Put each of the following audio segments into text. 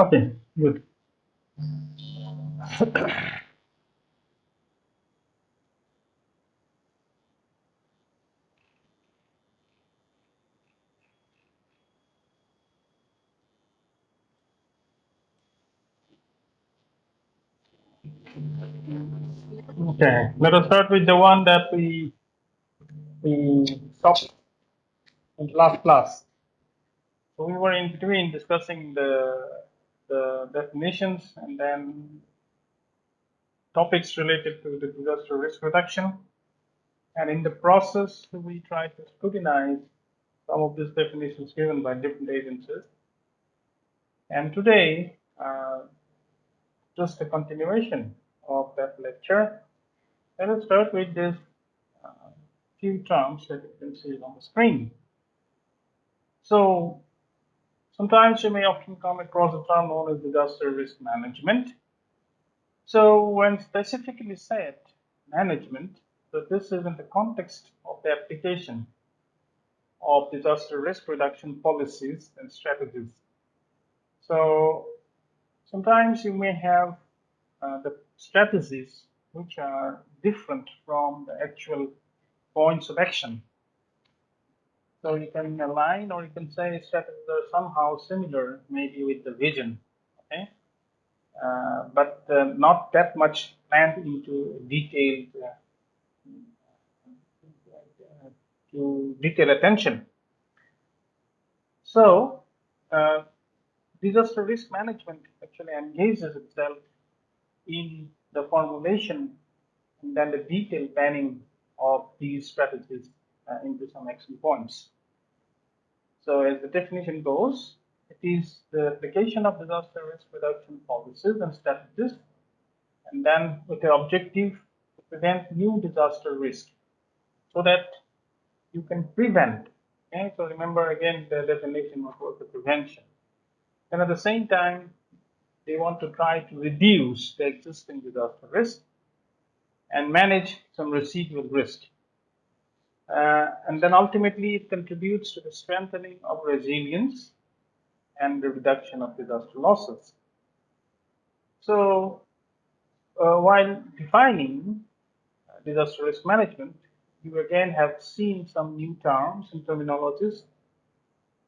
Okay, good. Okay, let us start with the one that we stopped in the last class. So we were in between discussing the definitions and then topics related to the disaster risk reduction. And in the process, we tried to scrutinize some of these definitions given by different agencies. And today, just a continuation of that lecture. Let us start with this few terms that you can see on the screen. So sometimes you may often come across a term known as disaster risk management. So when specifically said management, so this is in the context of the application of disaster risk reduction policies and strategies. So sometimes you may have the strategies which are different from the actual points of action. So you can align or you can say strategies are somehow similar, maybe with the vision, okay? But not that much planned into detailed to detail attention. So uh, disaster risk management actually engages itself in the formulation and then the detailed planning of these strategies into some action points. So as the definition goes, it is the application of disaster risk reduction policies and strategies, and then with the objective to prevent new disaster risk so that you can prevent. Okay, so remember again the definition of the prevention. And at the same time, they want to try to reduce the existing disaster risk and manage some residual risk. And then ultimately, it contributes to the strengthening of resilience and the reduction of disaster losses. So, while defining disaster risk management, you again have seen some new terms and terminologies,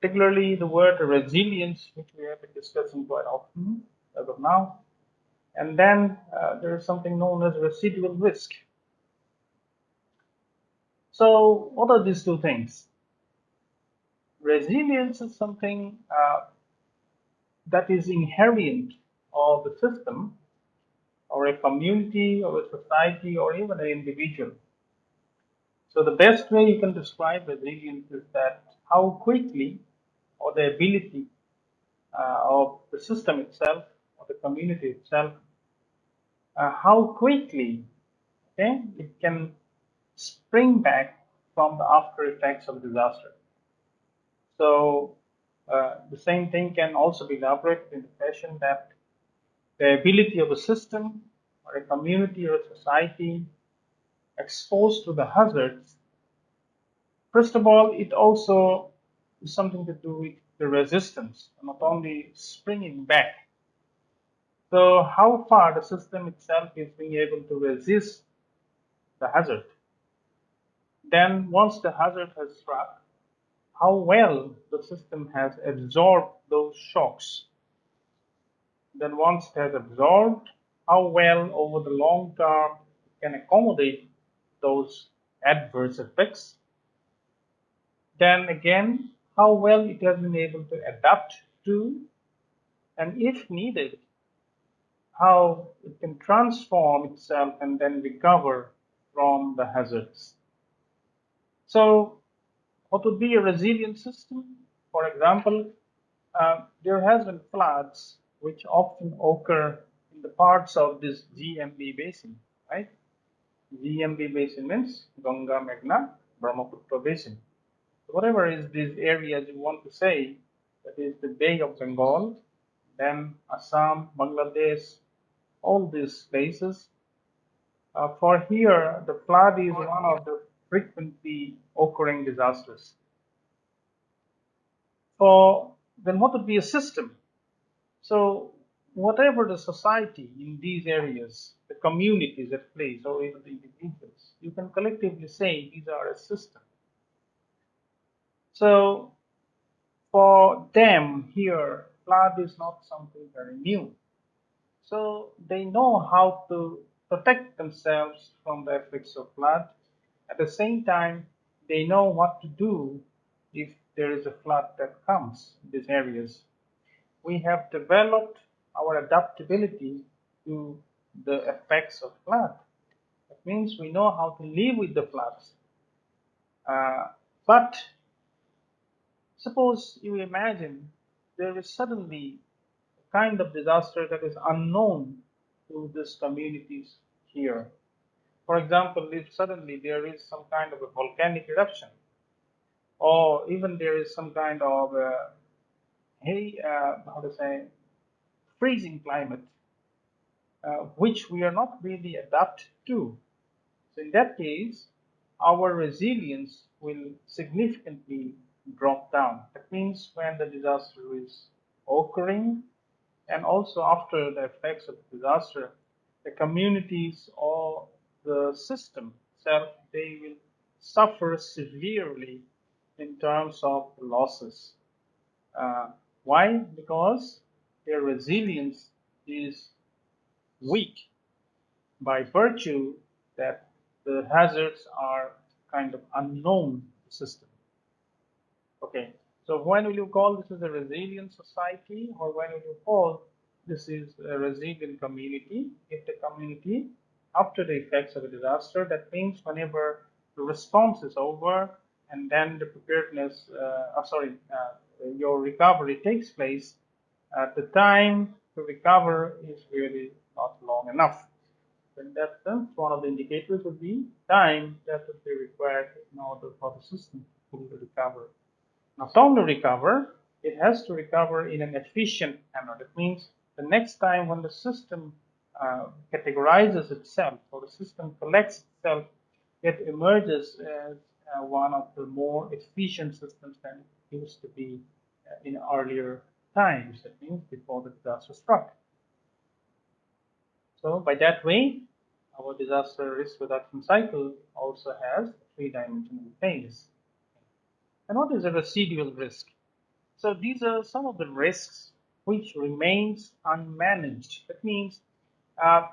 particularly the word resilience, which we have been discussing quite often as of now. And then there is something known as residual risk. So, what are these two things? Resilience is something that is inherent of the system or a community or a society or even an individual. So the best way you can describe resilience is that how quickly or the ability of the system itself or the community itself, how quickly, okay, it can spring back from the after effects of disaster. So the same thing can also be elaborated in the fashion that the ability of a system or a community or a society exposed to the hazards, first of all, it also is something to do with the resistance, not only springing back. So, how far the system itself is being able to resist the hazard. Then, once the hazard has struck, how well the system has absorbed those shocks. Then, once it has absorbed, how well over the long term it can accommodate those adverse effects. Then again, how well it has been able to adapt to, and if needed, how it can transform itself and then recover from the hazards. So, what would be a resilient system? For example, there has been floods which often occur in the parts of this GMB basin, right? GMB basin means Ganga, Meghna, Brahmaputra basin. So whatever is these areas you want to say, that is the Bay of Bengal, then Assam, Bangladesh, all these places. For here, the flood is one of the frequently occurring disasters. So then what would be a system? So, whatever the society in these areas, the communities at place, or even the individuals, you can collectively say these are a system. So, for them here, flood is not something very new. So, they know how to protect themselves from the effects of flood. At the same time, they know what to do if there is a flood that comes in these areas. We have developed our adaptability to the effects of flood. That means we know how to live with the floods. But suppose you imagine there is suddenly a kind of disaster that is unknown to these communities here. For example, if suddenly there is some kind of a volcanic eruption, or even there is some kind of how to say, freezing climate, which we are not really adapted to. So in that case, our resilience will significantly drop down. That means when the disaster is occurring, and also after the effects of the disaster, the communities or the system itself, they will suffer severely in terms of losses. Uh, why? Because their resilience is weak by virtue that the hazards are kind of unknown system. Okay, so when will you call this is a resilient society, or when will you call this is a resilient community? If the community, after the effects of a disaster, that means whenever the response is over and then the preparedness, your recovery takes place, the time to recover is really not long enough. In that sense, one of the indicators would be time that would be required in order for the system to fully recover. Now, to recover, it has to recover in an efficient manner. That means the next time when the system categorizes itself or the system collects itself, it emerges as one of the more efficient systems than it used to be in earlier times. That means before the disaster struck. So by that way, our disaster risk reduction cycle also has a three-dimensional phase. And what is a residual risk? So these are some of the risks which remains unmanaged. That means uh,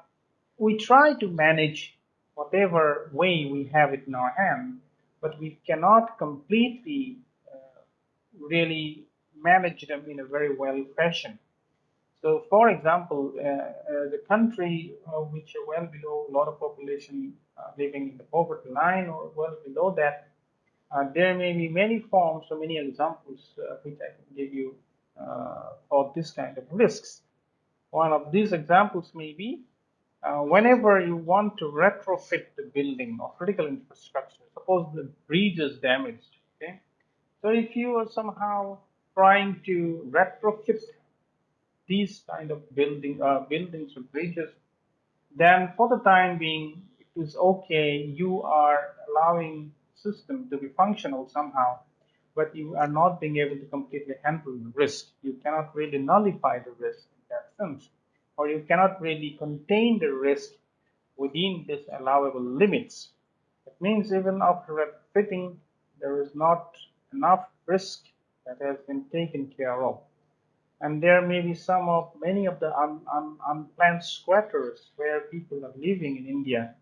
we try to manage whatever way we have it in our hand, but we cannot completely really manage them in a very well fashion. So, for example, the country which are well below a lot of population living in the poverty line or well below that, there may be many forms or many examples which I can give you for this kind of risks. One of these examples may be whenever you want to retrofit the building or critical infrastructure, suppose the bridge is damaged, okay? So if you are somehow trying to retrofit these kind of buildings or bridges, then for the time being, it is okay. You are allowing the system to be functional somehow, but you are not being able to completely handle the risk. You cannot really nullify the risk in that sense, or you cannot really contain the risk within these allowable limits. It means even after retrofitting, there is not enough risk that has been taken care of. And there may be many of the unplanned squatters where people are living in India.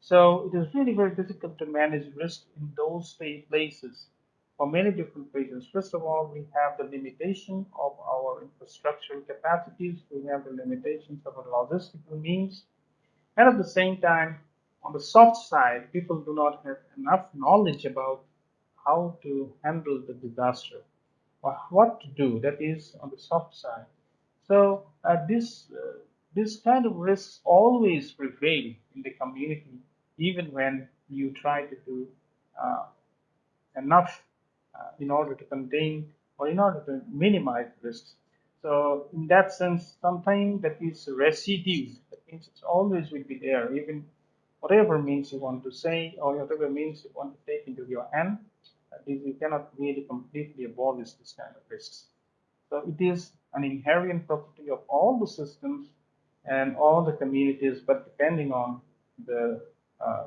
So it is really very difficult to manage risk in those places for many different reasons. First of all, we have the limitation of our infrastructural capacities, we have the limitations of our logistical means, and at the same time, on the soft side, people do not have enough knowledge about how to handle the disaster or what to do. That is on the soft side. So this kind of risks always prevail in the community, even when you try to do uh, enough in order to contain or in order to minimize risks. So in that sense, something that is residue, that means it's always will be there, even whatever means you want to say or whatever means you want to take into your hand, you cannot really completely abolish this kind of risks. So it is an inherent property of all the systems and all the communities, but depending on the uh,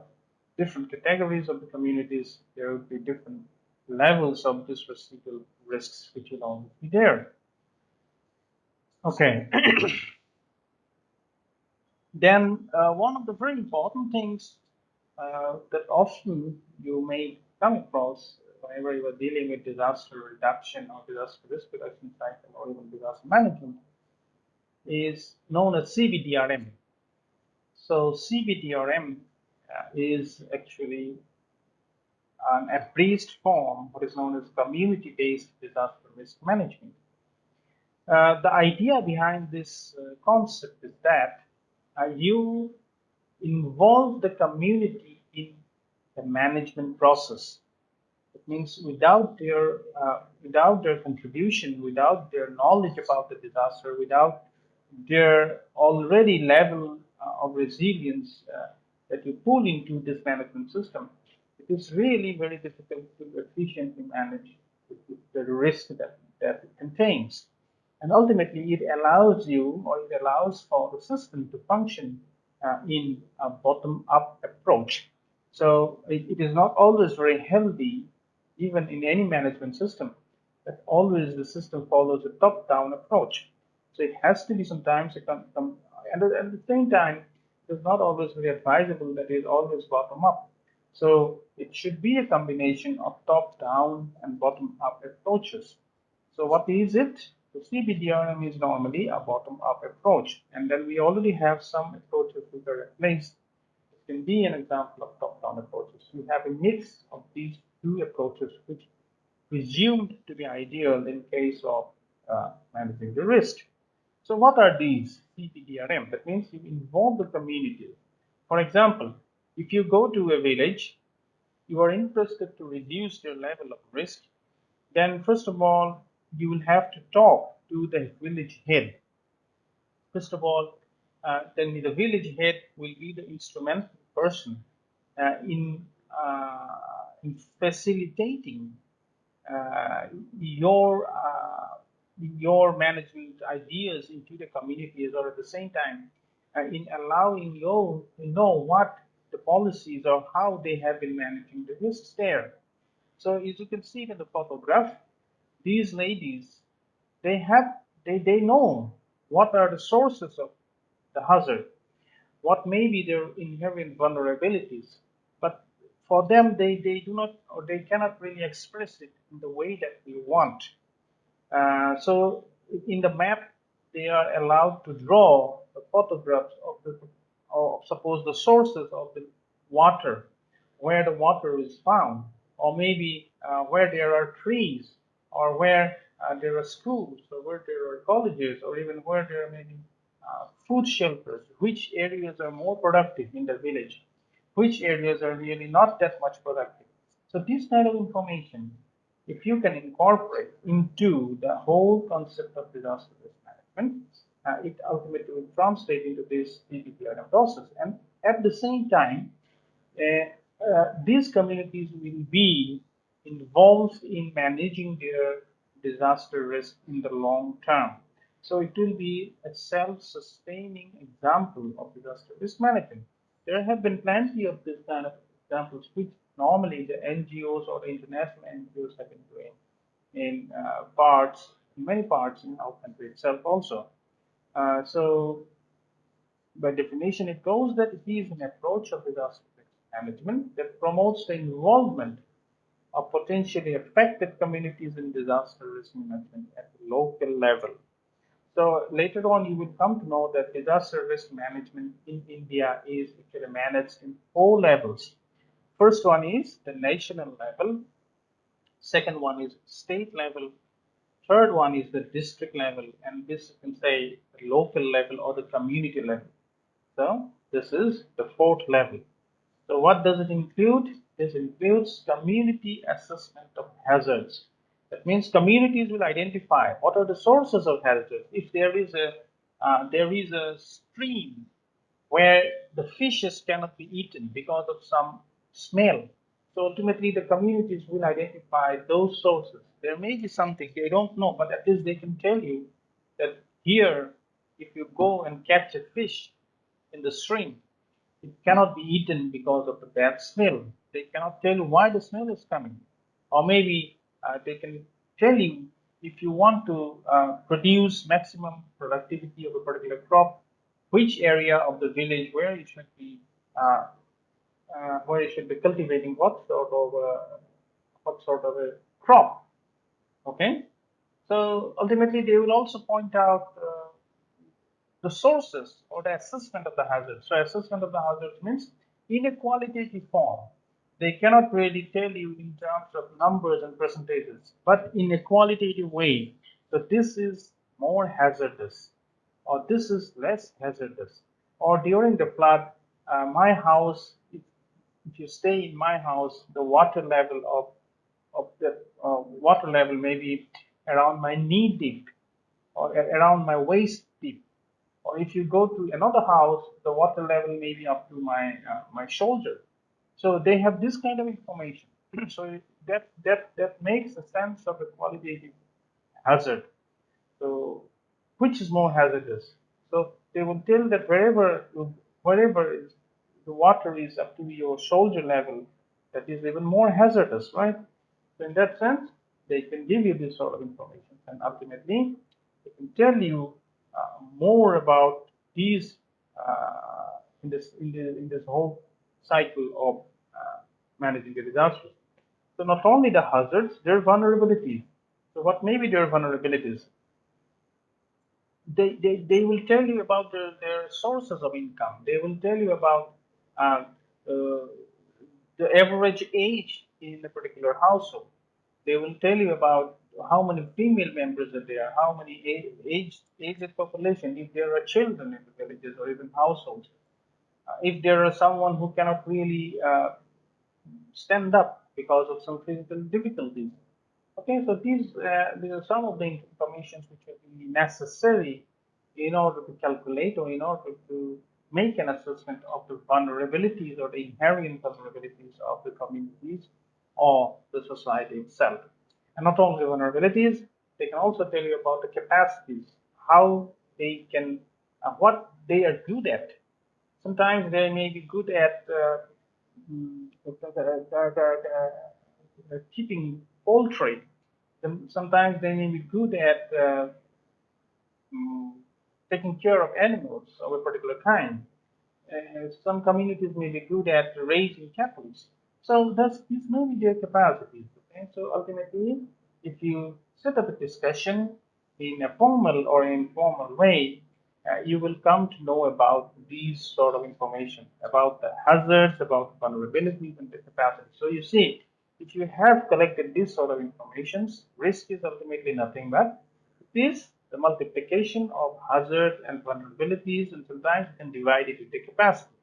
different categories of the communities, there will be different levels of these residual risks which will always be there. Okay. Then one of the very important things that often you may come across whenever you are dealing with disaster reduction or disaster risk reduction cycle or even disaster management is known as CBDRM. So CBDRM is actually an abridged form, what is known as community-based disaster risk management. The idea behind this concept is that you involve the community in the management process. It means without their contribution, without their knowledge about the disaster, without their already level of resilience that you pull into this management system, it is really very difficult to efficiently manage the risk that it contains. And ultimately, it allows you or it allows for the system to function in a bottom-up approach. So it is not always very healthy, even in any management system, that always the system follows a top-down approach. So it has to be sometimes, and at the same time, it's not always very advisable that it is always bottom-up. So it should be a combination of top-down and bottom-up approaches. So what is it? The CBDRM is normally a bottom-up approach, and then we already have some approaches which are in place. It can be an example of top-down approaches. We have a mix of these two approaches, which presumed to be ideal in case of managing the risk. So what are these CBDRM? That means you involve the community. For example, if you go to a village, you are interested to reduce their level of risk, then first of all, you will have to talk to the village head. First of all, then the village head will be the instrumental person in facilitating uh, your uh, your management ideas into the communities, or at the same time in allowing you to know what the policies or how they have been managing the risks there. So as you can see in the photograph, these ladies, they know what are the sources of the hazard, what may be their inherent vulnerabilities, but for them they do not or they cannot really express it in the way that we want. So in the map, they are allowed to draw the photographs of suppose the sources of the water, where the water is found, or maybe where there are trees, or where there are schools, or where there are colleges, or even where there are maybe food shelters. Which areas are more productive in the village? Which areas are really not that much productive? So this kind of information, if you can incorporate into the whole concept of disaster risk management, it ultimately will translate into this DPPRM process. And at the same time, these communities will be involved in managing their disaster risk in the long term. So it will be a self-sustaining example of disaster risk management. There have been plenty of this kind of examples, which normally the NGOs or the international NGOs have been doing in in many parts in our country itself also. So by definition, it goes that it is an approach of disaster risk management that promotes the involvement of potentially affected communities in disaster risk management at the local level. So later on, you will come to know that disaster risk management in India is actually managed in four levels. First one is the national level. Second one is state level. Third one is the district level, and this you can say the local level or the community level. So this is the fourth level. So what does it include? This includes community assessment of hazards. That means communities will identify what are the sources of hazards. If there is a stream where the fishes cannot be eaten because of some smell. So ultimately, the communities will identify those sources. There may be something they don't know, but at least they can tell you that here, if you go and catch a fish in the stream, it cannot be eaten because of the bad smell. They cannot tell you why the smell is coming. Or maybe they can tell you if you want to produce maximum productivity of a particular crop, which area of the village uh, where you should be cultivating what sort of a crop. Okay, so ultimately they will also point out the sources or the assessment of the hazard. So assessment of the hazards means in a qualitative form. They cannot really tell you in terms of numbers and percentages, but in a qualitative way. So this is more hazardous, or this is less hazardous. Or during the flood, my house, if you stay in my house, the water level of the water level may be around my knee deep or around my waist deep. Or if you go to another house, the water level may be up to my shoulder. So they have this kind of information. So that makes a sense of a qualitative hazard. So which is more hazardous? So they will tell that wherever the water is up to your shoulder level, that is even more hazardous, right? So in that sense, they can give you this sort of information, and ultimately, they can tell you more about these in this whole cycle of managing the disaster. So not only the hazards, there are vulnerabilities. So what may be their vulnerabilities? They will tell you about their sources of income. They will tell you about uh, uh, the average age in a particular household. They will tell you about how many female members are there, how many aged population, if there are children in the villages or even households, if there are someone who cannot really stand up because of some physical difficulties. Okay, so these are some of the informations which will be necessary in order to calculate or in order to make an assessment of the vulnerabilities or the inherent vulnerabilities of the communities or the society itself. And not only vulnerabilities, they can also tell you about the capacities, how they can, what they are good at. Sometimes they may be good at keeping poultry. Sometimes they may be good at mm, taking care of animals of a particular kind. Some communities may be good at raising cattle. So these may be their capacities. Okay? So ultimately, if you set up a discussion in a formal or informal way, you will come to know about these sort of information, about the hazards, about vulnerabilities and the capacity. So you see, if you have collected this sort of information, risk is ultimately nothing but it is the multiplication of hazards and vulnerabilities, and sometimes you can divide it with the capacity.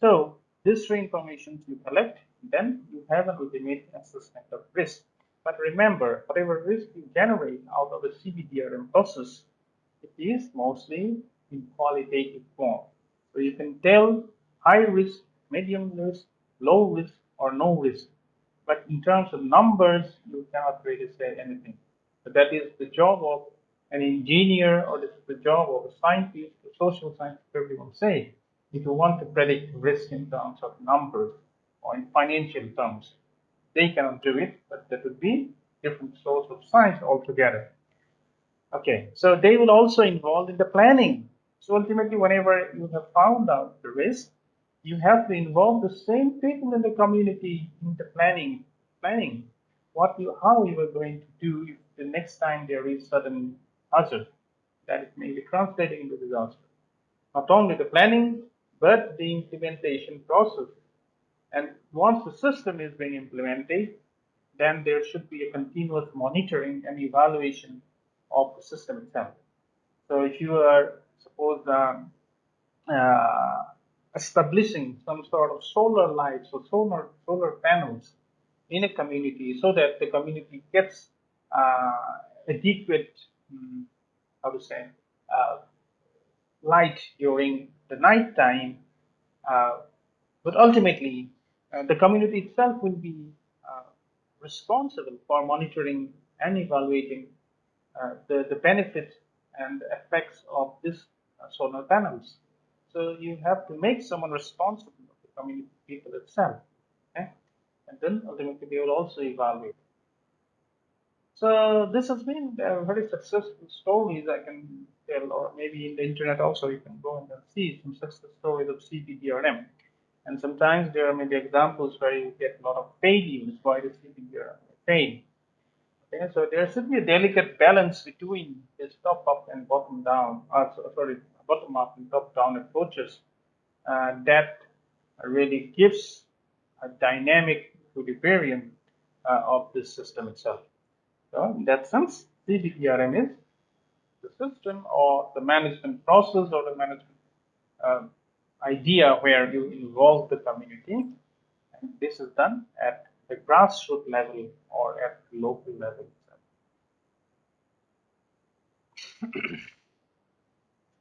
So this three information you collect, then you have an ultimate assessment of risk. But remember, whatever risk you generate out of the CBDRM process, it is mostly in qualitative form. So you can tell high risk, medium risk, low risk, or no risk. But in terms of numbers, you cannot really say anything. So that is the job of an engineer, or this is the job of a scientist, a social scientist, everyone say. If you want to predict risk in terms of numbers or in financial terms, they cannot do it, but that would be different source of science altogether. Okay, so they will also involve in the planning. So ultimately, whenever you have found out the risk, you have to involve the same people in the community in the planning. Planning how you are going to do if the next time there is sudden hazard that it may be translating into disaster. Not only the planning, but the implementation process. And once the system is being implemented, then there should be a continuous monitoring and evaluation of the system itself. So if you are, suppose, uh, establishing some sort of solar lights or solar panels in a community so that the community gets adequate, how to say, uh, light during the night time, uh, but ultimately, The community itself will be uh, responsible for monitoring and evaluating the benefits and effects of these solar panels. So you have to make someone responsible of the community people itself. Okay? And then ultimately they will also evaluate. So this has been a very successful stories I can tell, or maybe in the internet also you can go and see some success stories of CBDRM. And sometimes there may be examples where you get a lot of failures. Why the CBDRM fail? Okay, so there should be a delicate balance between this top up and bottom down, sorry, bottom up and top down approaches that really gives a dynamic equilibrium of this system itself. So in that sense, CBTRM is the system or the management process or the management uh, idea where you involve the community. And this is done at the grassroots level or at the local level.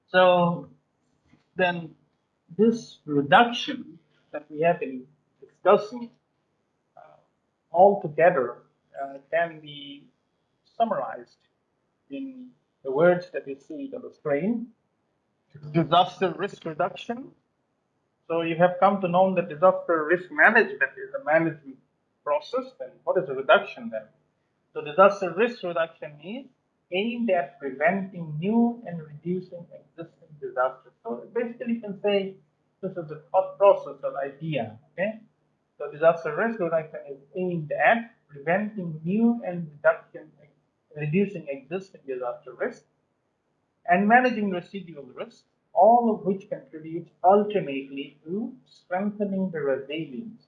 So then this reduction that we have been discussing uh, altogether can be summarized in the words that you see on the screen: disaster risk reduction. So you have come to know that disaster risk management is a management process. Then what is a reduction then? So disaster risk reduction is aimed at preventing new and reducing existing disasters. So basically you can say this is the thought process or idea. Okay. So disaster risk reduction is aimed at preventing new and reducing existing disaster risk and managing residual risks, all of which contribute ultimately to strengthening the resilience.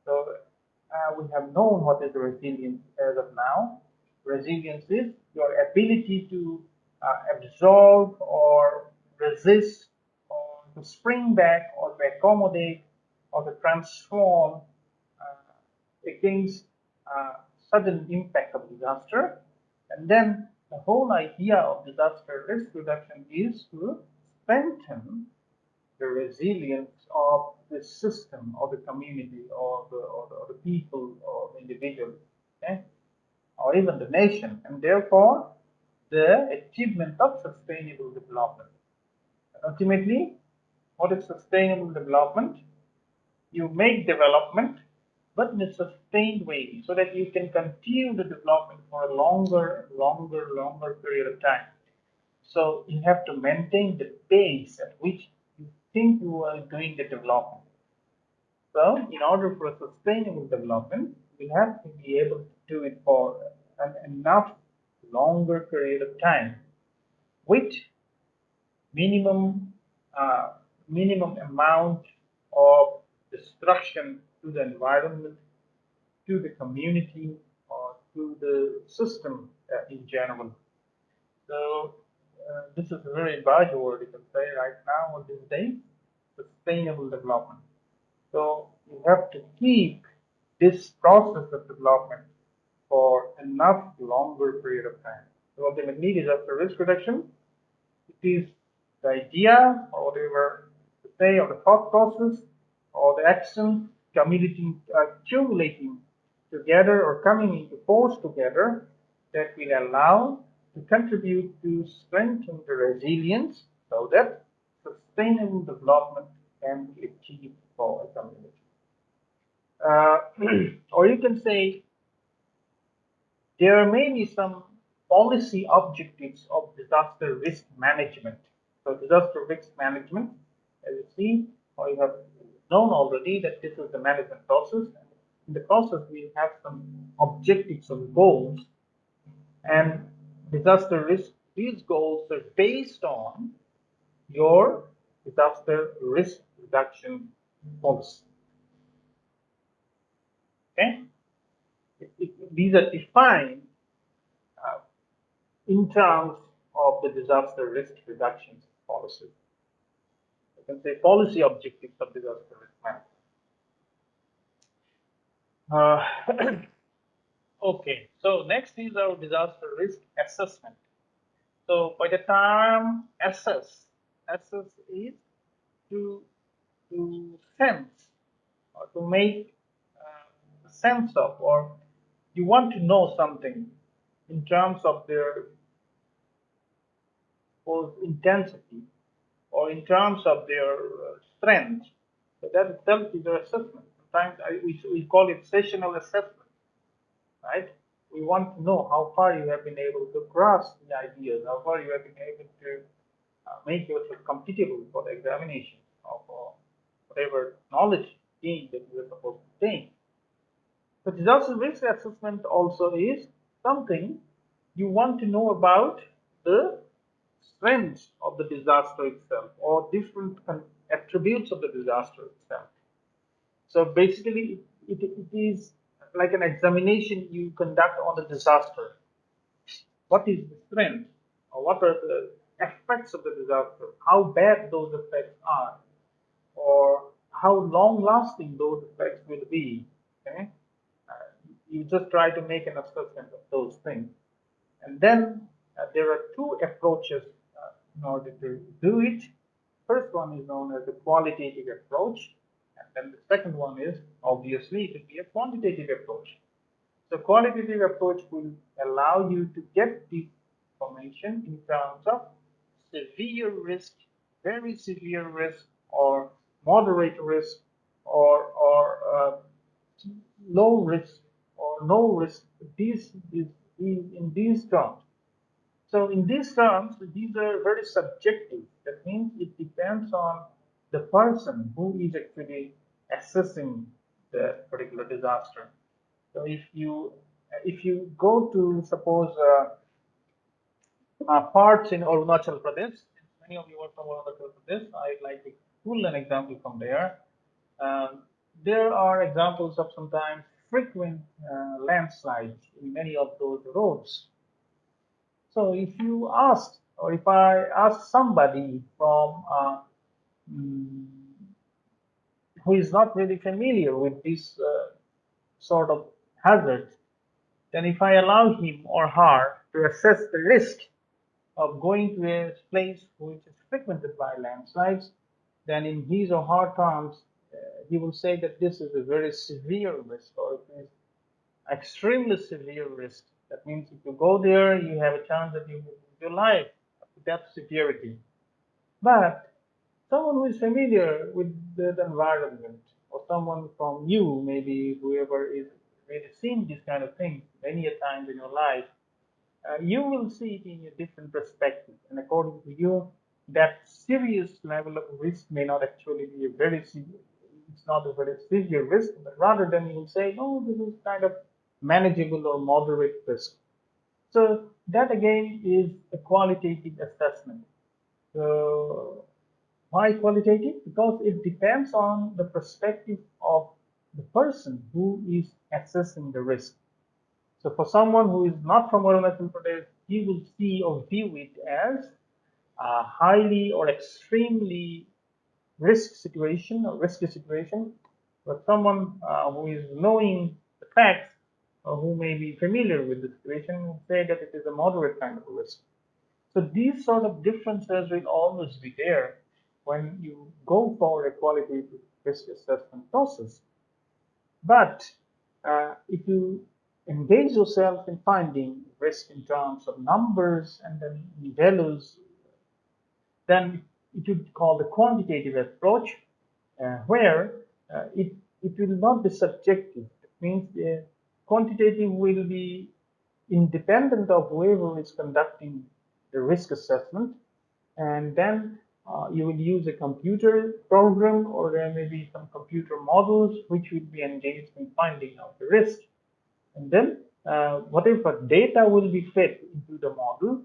So we have known what is resilience as of now. Resilience is your ability to absorb or resist or to spring back or to accommodate or to transform against sudden impact of disaster. And then the whole idea of disaster risk reduction is to strengthen the resilience of the system or the community or the people or the individual, okay? Or even the nation, and therefore the achievement of sustainable development. And ultimately, what is sustainable development? You make development, but in a sustained way, so that you can continue the development for a longer period of time. So you have to maintain the pace at which you think you are doing the development. So in order for a sustainable development, you have to be able to do it for an enough longer period of time with minimum minimum amount of destruction to the environment, to the community, or to the system in general. So this is a very buzzword you can say right now on this day, sustainable development. So you have to keep this process of development for enough longer period of time. So ultimately, disaster risk reduction, it is the idea or whatever to say or the thought process or the action accumulating together or coming into force together that will allow to contribute to strengthen the resilience so that sustainable development can be achieved for a community. Uh, or you can say there may be some policy objectives of disaster risk management. So disaster risk management, as you see, or you have known already that this is the management process. In the process, we have some objectives and goals, and disaster risk, these goals are based on your disaster risk reduction policy. Okay? These are defined uh, in terms of the disaster risk reduction policy. You can say policy objectives of disaster risk management. Okay, so next is our disaster risk assessment. So by the time assess is to sense or to make sense of, or you want to know something in terms of their intensity or in terms of their strength. So that itself is their assessment. Sometimes we call it sessional assessment, right? We want to know how far you have been able to grasp the ideas, how far you have been able to make yourself compatible for the examination of whatever knowledge gain that you are supposed to gain. The disaster risk assessment also is something you want to know about the strengths of the disaster itself or different attributes of the disaster itself. So basically, it is like an examination you conduct on the disaster. What is the strength or what are the effects of the disaster? How bad those effects are, or how long lasting those effects will be. Okay? You just try to make an assessment of those things. And then there are two approaches in order to do it. First one is known as the qualitative approach, and then the second one is obviously it will be a quantitative approach. The qualitative approach will allow you to get the information in terms of severe risk, very severe risk, or moderate risk, or low risk, or no risk. These is in these terms. So in these terms, these are very subjective. That means it depends on the person who is actually assessing the particular disaster. So if you go to suppose parts in Arunachal Pradesh, many of you are from Arunachal Pradesh. I'd like to pull an example from there. There are examples of sometimes frequent landslides in many of those roads. So if you ask, or if I ask somebody from mm, who is not really familiar with this sort of hazards, then if I allow him or her to assess the risk of going to a place which is frequented by landslides, then in his or her terms, he will say that this is a very severe risk, or it is extremely severe risk. That means if you go there, you have a chance that you will lose your life to that severity. But someone who is familiar with the environment, or someone from you, maybe whoever is really seen this kind of thing many a times in your life, you will see it in a different perspective. And according to you, that serious level of risk may not actually be a very severe, it's not a very severe risk, but rather than you will say, no, this is kind of manageable or moderate risk. So that again is a qualitative assessment. So why qualitative? Because it depends on the perspective of the person who is assessing the risk. So for someone who is not from Arunachal Pradesh, he will see or view it as a highly or extremely risk situation or risky situation. But someone who is knowing the facts or who may be familiar with the situation will say that it is a moderate kind of a risk. So these sort of differences will always be there when you go for a qualitative risk assessment process. But if you engage yourself in finding risk in terms of numbers and then values, then it would call the quantitative approach, where it will not be subjective. It means quantitative will be independent of whoever is conducting the risk assessment, and then you will use a computer program, or there may be some computer models which will be engaged in finding out the risk. And then whatever data will be fed into the model,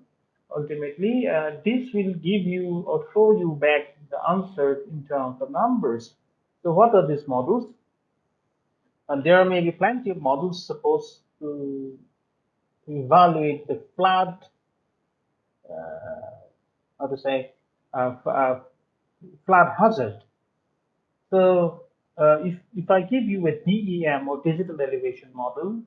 ultimately this will give you or show you back the answers in terms of numbers. So what are these models? And there may be plenty of models supposed to evaluate the flood, how to say, flood hazard. So if I give you a DEM or digital elevation model,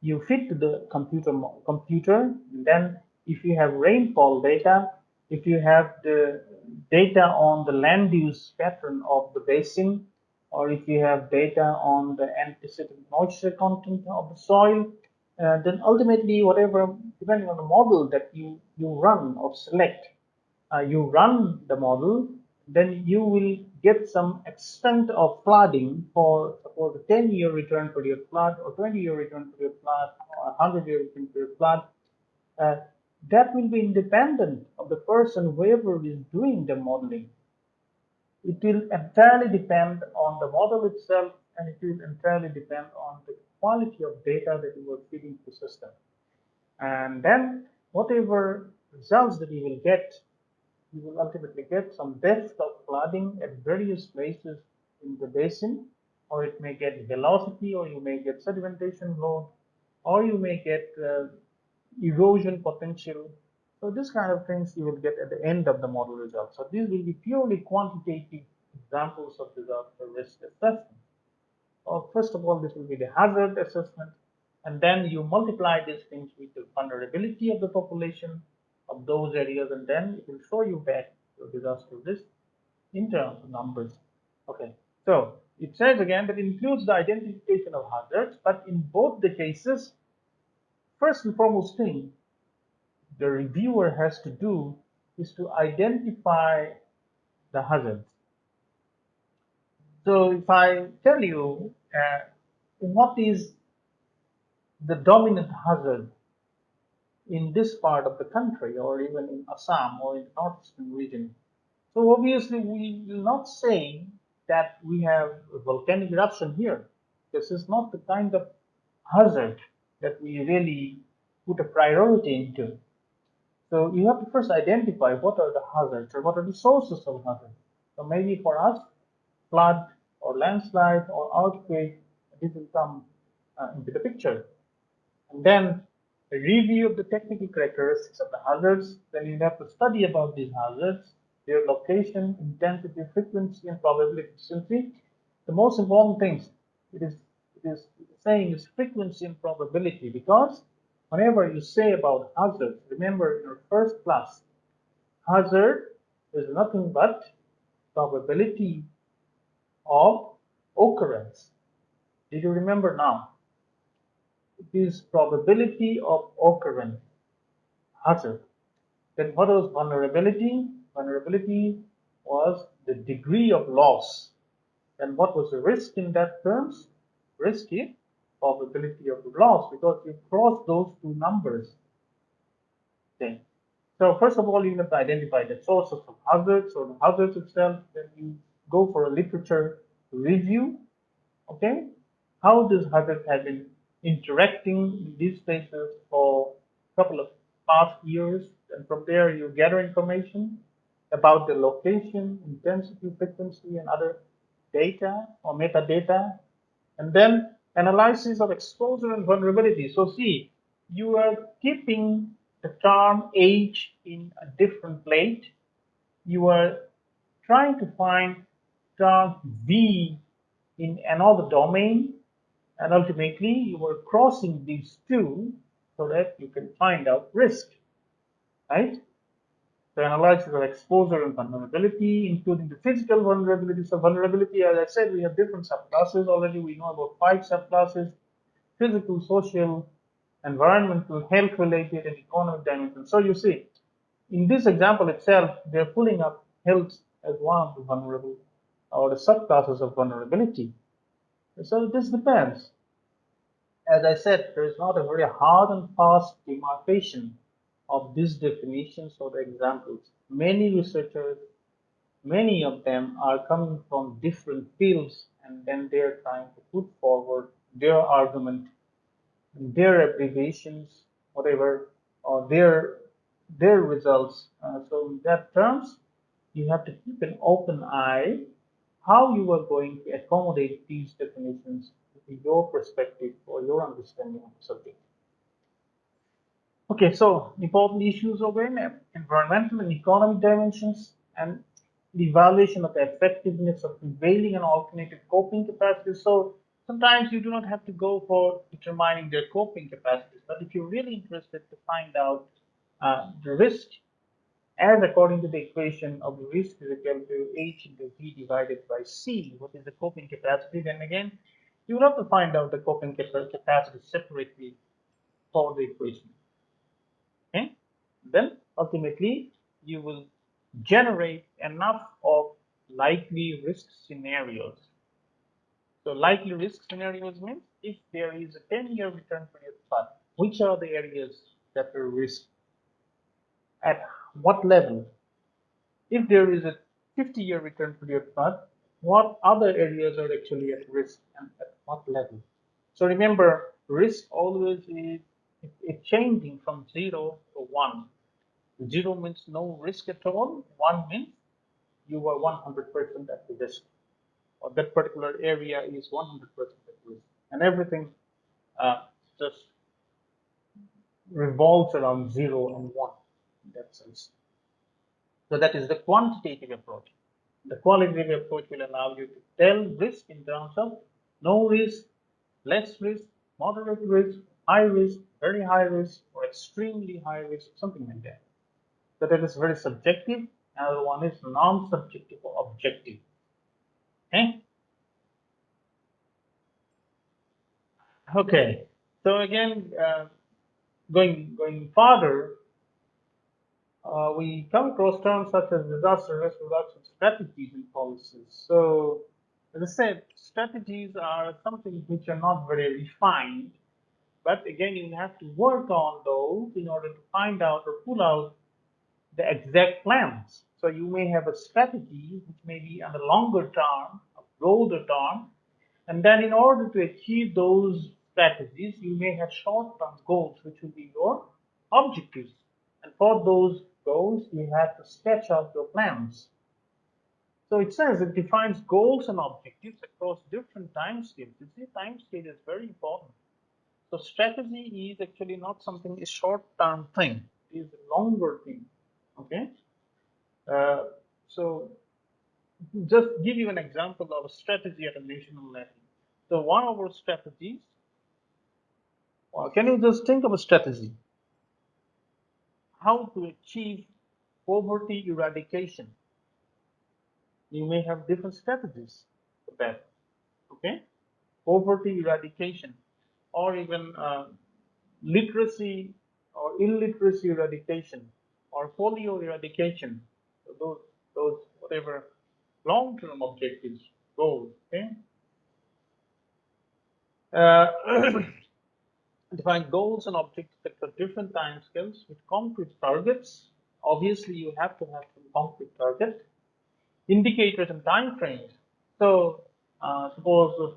you fit to the computer. And then if you have rainfall data, if you have the data on the land use pattern of the basin, or if you have data on the antecedent moisture content of the soil, then ultimately, whatever, depending on the model that you run or select, you run the model, then you will get some extent of flooding for suppose a 10-year return period flood, or 20-year return period flood, or a 100-year return period flood. Uh, that will be independent of the person, whoever is doing the modeling. It will entirely depend on the model itself, and it will entirely depend on the quality of data that you are feeding to the system. And then whatever results that you will get, you will ultimately get some depth of flooding at various places in the basin, or it may get velocity, or you may get sedimentation load, or you may get erosion potential. So this kind of things you will get at the end of the model results. So these will be purely quantitative examples of disaster risk assessment. First of all, this will be the hazard assessment, and then you multiply these things with the vulnerability of the population of those areas, and then it will show you back your disaster risk in terms of numbers. Okay, so it says again that it includes the identification of hazards, but in both the cases, first and foremost thing the reviewer has to do is to identify the hazards. So if I tell you what is the dominant hazard in this part of the country, or even in Assam or in the northeastern region. So obviously we will not say that we have a volcanic eruption here. This is not the kind of hazard that we really put a priority into. So you have to first identify what are the hazards, or what are the sources of hazard. So maybe for us, flood or landslide or earthquake, this will come into the picture. And then a review of the technical characteristics of the hazards. Then you have to study about these hazards, their location, intensity, frequency, and probability. Simply, the most important things it is saying is frequency and probability, because whenever you say about hazards, remember in your first class, hazard is nothing but probability of occurrence. Did you remember now? It is probability of occurrence, hazard. Then what was vulnerability? Vulnerability was the degree of loss. And what was the risk in that terms? Risk is probability of loss, because you cross those two numbers. Okay. So first of all, you have to identify the sources of hazards or the hazards itself. Then you go for a literature review. Okay, how these hazards have been interacting in these places for a couple of past years, and from there you gather information about the location, intensity, frequency, and other data or metadata, and then analysis of exposure and vulnerability. So see, you are keeping the term age in a different plate. You are trying to find term V in another domain, and ultimately you are crossing these two so that you can find out risk, right? The analysis of exposure and vulnerability, including the physical vulnerabilities. So vulnerability, as I said, we have different subclasses already. We know about 5 subclasses: physical, social, environmental, health related, and economic dimensions. So you see, in this example itself, they're pulling up health as one of the vulnerable or the subclasses of vulnerability. So this depends. As I said, there is not a very hard and fast demarcation of these definitions or the examples. Many researchers, many of them are coming from different fields, and then they're trying to put forward their argument, their abbreviations, whatever, or their results. So in that terms, you have to keep an open eye how you are going to accommodate these definitions to your perspective or your understanding of the subject. Okay, so important issues again: environmental and economic dimensions, and the evaluation of the effectiveness of prevailing and alternative coping capacities. So sometimes you do not have to go for determining their coping capacities, but if you're really interested to find out the risk as according to the equation of risk is equal to H into V divided by C, what is the coping capacity, then again, you will have to find out the coping capacity separately for the equation. Okay? Then ultimately, you will generate enough of likely risk scenarios. So likely risk scenarios means if there is a 10-year return period fund, which are the areas that are risk at what level? If there is a 50-year return period fund, what other areas are actually at risk and at what level? So remember, risk always is it's changing from 0 to 1. 0 means no risk at all. 1 means you are 100% at the risk, or that particular area is 100% at risk, and everything just revolves around 0 and 1 in that sense. So that is the quantitative approach. The qualitative approach will allow you to tell risk in terms of no risk, less risk, moderate risk, high risk, very high risk, or extremely high risk, something like that. So that is very subjective. Another one is non-subjective or objective. Okay. Okay. So again, going further, we come across terms such as disaster risk reduction strategies and policies. So, as I said, strategies are something which are not very refined, but again, you have to work on those in order to find out or pull out the exact plans. So, you may have a strategy which may be on the longer term, a broader term, and then in order to achieve those strategies, you may have short-term goals, which will be your objectives. And for those goals, you have to sketch out your plans. So it says it defines goals and objectives across different time scales. You see, time scale is very important. So strategy is actually not something a short-term thing. It is a longer thing. Okay. Uh, so just give you an example of a strategy at a national level. So one of our strategies, can you just think of a strategy? How to achieve poverty eradication? You may have different strategies for that. Okay, poverty eradication, or even literacy or illiteracy eradication, or polio eradication. So those whatever long-term objectives, goals. Okay. Uh, Define goals and objectives at different time scales with concrete targets. Obviously, you have to have some concrete target, indicators and time frames. So, suppose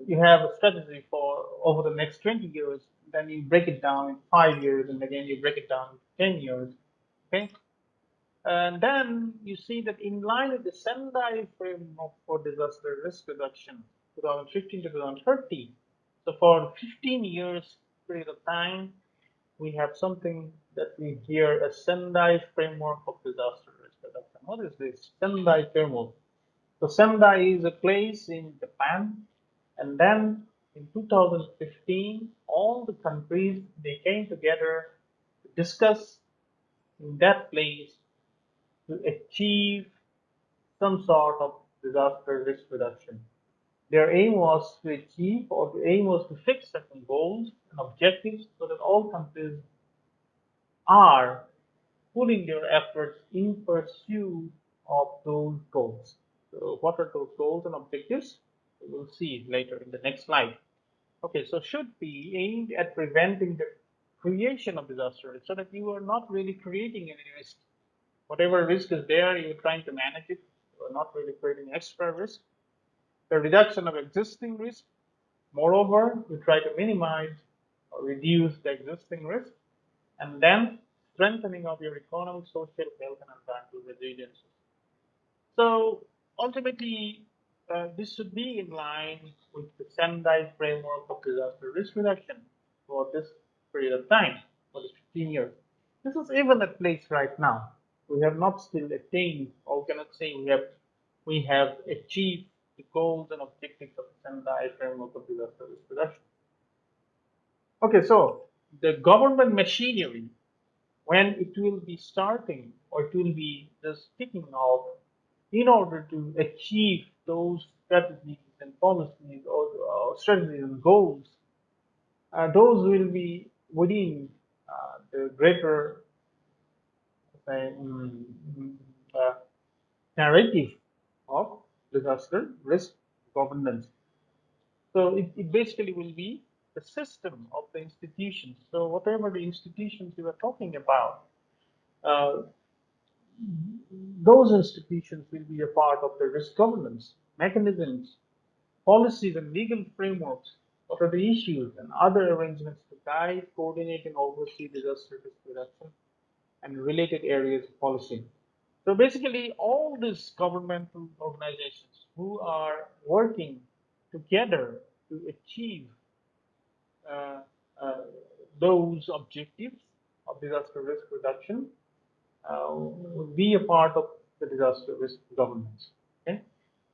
you have a strategy for over the next 20 years, then you break it down in 5 years, and again you break it down in 10 years. Okay, and then you see that in line with the Sendai framework for disaster risk reduction, 2015 to 2030. So for 15 years period of time, we have something that we hear as Sendai framework of disaster risk reduction. What is this Sendai framework? So Sendai is a place in Japan, and then in 2015, all the countries they came together to discuss in that place to achieve some sort of disaster risk reduction. Their aim was to achieve, or the aim was to fix certain goals and objectives so that all countries are putting their efforts in pursuit of those goals. So, what are those goals and objectives? We will see later in the next slide. Okay, so should be aimed at preventing the creation of disaster risk so that you are not really creating any risk. Whatever risk is there, you're trying to manage it. You're not really creating extra risk. The reduction of existing risk. Moreover, you try to minimize or reduce the existing risk, and then strengthening of your economic, social, health, and environmental resilience. So ultimately, this should be in line with the Sendai framework of disaster risk reduction for this period of time, for the 15 years. This is even at place right now. We have not still attained, or cannot say we have achieved the goals and objectives of the Sendai framework of disaster risk reduction. Okay, so the government machinery. when it will be starting or it will be just kicking off in order to achieve those strategies and policies or strategies and goals. Those will be within the greater say, uh, narrative of disaster risk governance. So it basically will be the system of the institutions. So whatever the institutions you are talking about, uh, those institutions will be a part of the risk governance mechanisms, policies, and legal frameworks. What are the issues and other arrangements to guide, coordinate, and oversee disaster risk reduction and related areas of policy? So basically, all these governmental organizations who are working together to achieve uh, uh, those objectives of disaster risk reduction will be a part of the disaster risk governance. Okay?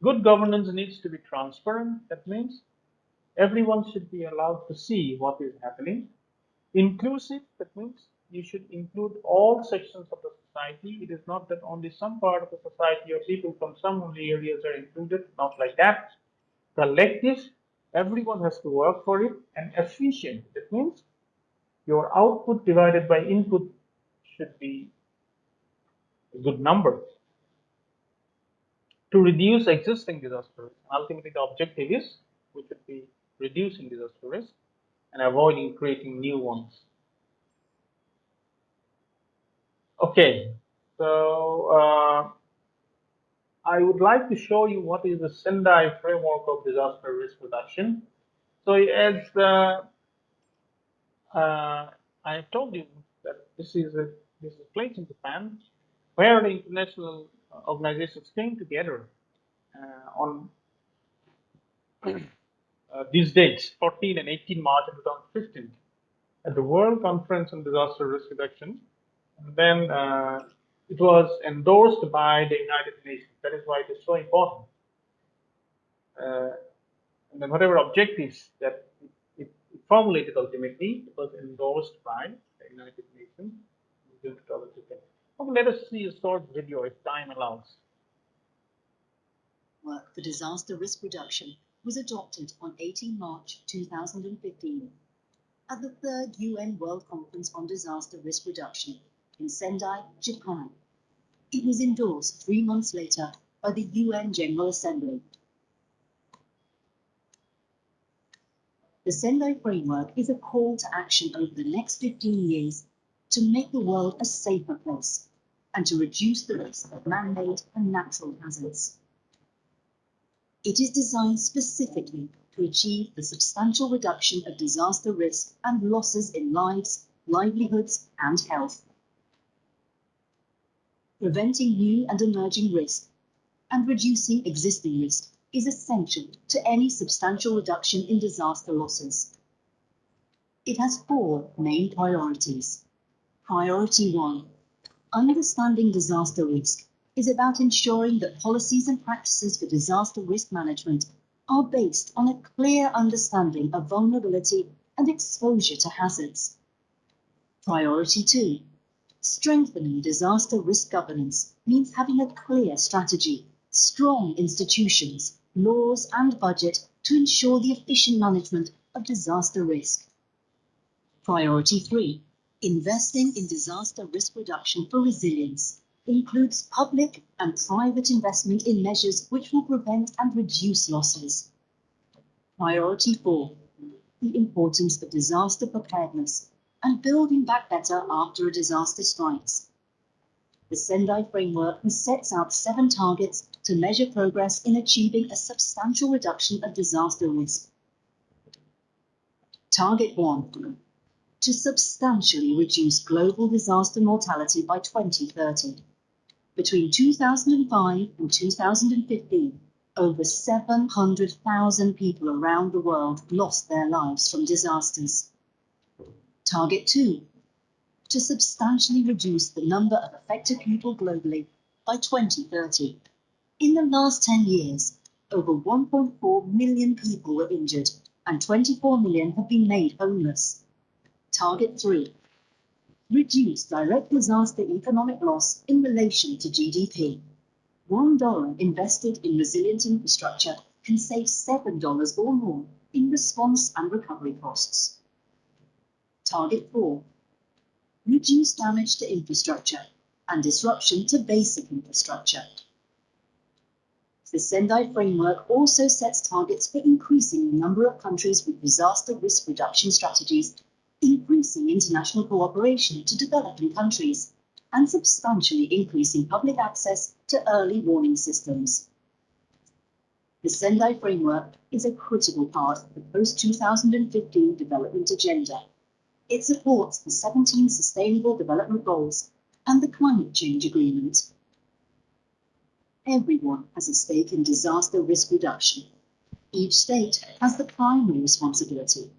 Good governance needs to be transparent. That means everyone should be allowed to see what is happening. Inclusive, that means you should include all sections of the society. It is not that only some part of the society or people from some only areas are included, not like that. Collective, everyone has to work for it. And efficient, that means your output divided by input should be a good number to reduce existing disaster risk. Ultimately, the objective is we should be reducing disaster risk and avoiding creating new ones. Okay, so I would like to show you what is the Sendai framework of disaster risk reduction. So as I have told you that this is a place in Japan where the international organizations came together on these dates, 14 and 18 March 2015, at the World Conference on Disaster Risk Reduction. And then it was endorsed by the United Nations. That is why it is so important. Uh, and then whatever objectives that it formulated ultimately, it was endorsed by the United Nations in June 2015. Okay, let us see a short video if time allows. Work for disaster risk reduction was adopted on 18 March 2015 at the 3rd UN World Conference on Disaster Risk Reduction in Sendai, Japan. It was endorsed 3 months later by the UN General Assembly. The Sendai Framework is a call to action over the next 15 years to make the world a safer place and to reduce the risk of man-made and natural hazards. It is designed specifically to achieve the substantial reduction of disaster risk and losses in lives, livelihoods, and health. Preventing new and emerging risk and reducing existing risk is essential to any substantial reduction in disaster losses. It has 4 main priorities. Priority 1, understanding disaster risk, is about ensuring that policies and practices for disaster risk management are based on a clear understanding of vulnerability and exposure to hazards. Priority 2, strengthening disaster risk governance means having a clear strategy, strong institutions, laws, and budget to ensure the efficient management of disaster risk. Priority 3, investing in disaster risk reduction for resilience includes public and private investment in measures which will prevent and reduce losses. Priority 4, the importance of disaster preparedness and building back better after a disaster strikes. The Sendai Framework sets out 7 targets to measure progress in achieving a substantial reduction of disaster risk. Target 1, to substantially reduce global disaster mortality by 2030. Between 2005 and 2015, over 700,000 people around the world lost their lives from disasters. Target 2, to substantially reduce the number of affected people globally by 2030. In the last 10 years, over 1.4 million people were injured and 24 million have been made homeless. Target 3, Reduce direct disaster economic loss in relation to GDP. $1 invested in resilient infrastructure can save $7 or more in response and recovery costs. Target 4. Reduce damage to infrastructure and disruption to basic infrastructure. The Sendai framework also sets targets for increasing the number of countries with disaster risk reduction strategies, increasing international cooperation to developing countries, and substantially increasing public access to early warning systems. The Sendai framework is a critical part of the post-2015 development agenda. It supports the 17 Sustainable Development Goals and the Climate Change Agreement. Everyone has a stake in disaster risk reduction. Each state has the primary responsibility,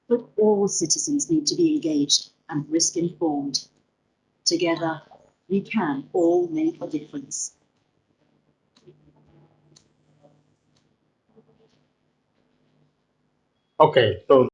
but all citizens need to be engaged and risk informed. Together, we can all make a difference. Okay, so